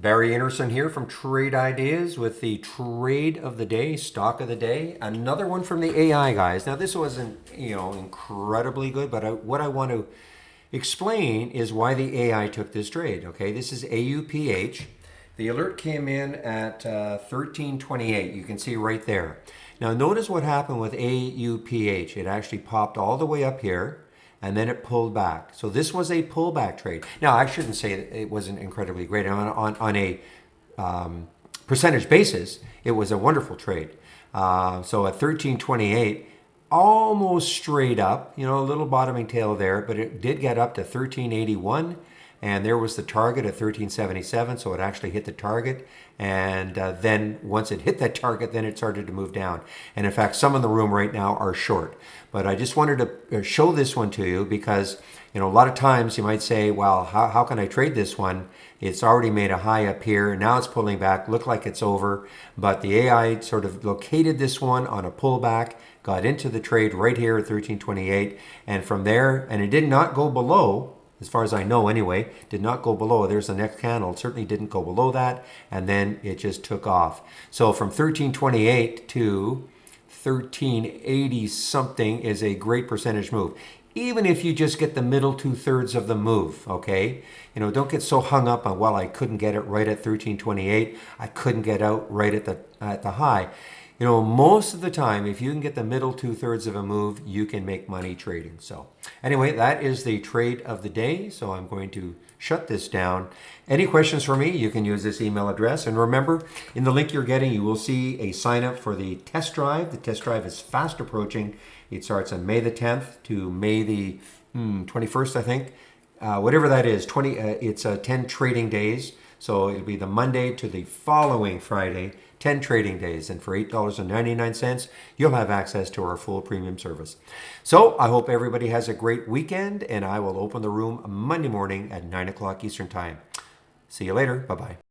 Barry Anderson here from Trade Ideas with the trade of the day, stock of the day. Another one from the AI guys. Now this wasn't, incredibly good, but what I want to explain is why the AI took this trade. Okay, this is AUPH. The alert came in at 1328. You can see right there. Now notice what happened with AUPH. It actually popped all the way up here and then it pulled back. So this was a pullback trade. Now I shouldn't say it wasn't incredibly great. On a percentage basis, it was a wonderful trade. So at 1328, almost straight up, a little bottoming tail there, but it did get up to 1381. And there was the target at 1377, so it actually hit the target. And then once it hit that target, then it started to move down. And in fact, some in the room right now are short. But I just wanted to show this one to you because, a lot of times you might say, well, how can I trade this one? It's already made a high up here. Now it's pulling back, look like it's over. But the AI sort of located this one on a pullback, got into the trade right here at 1328. And from there, and it did not go below, as far as I know anyway, did not go below. There's the next candle. It certainly didn't go below that. And then it just took off. So from 1328 to 1380 something is a great percentage move. Even if you just get the middle 2/3 of the move, okay? Don't get so hung up on, well, I couldn't get it right at 1328. I couldn't get out right at the high. Most of the time, if you can get the middle 2/3 of a move, you can make money trading. So anyway, that is the trade of the day. So I'm going to shut this down. Any questions for me, you can use this email address. And remember, in the link you're getting, you will see a sign up for the test drive. The test drive is fast approaching. It starts on May the 10th to May the 21st, I think. Whatever that is, it's 10 trading days. So it'll be the Monday to the following Friday, 10 trading days. And for $8.99, you'll have access to our full premium service. So I hope everybody has a great weekend, and I will open the room Monday morning at 9 o'clock Eastern Time. See you later. Bye-bye.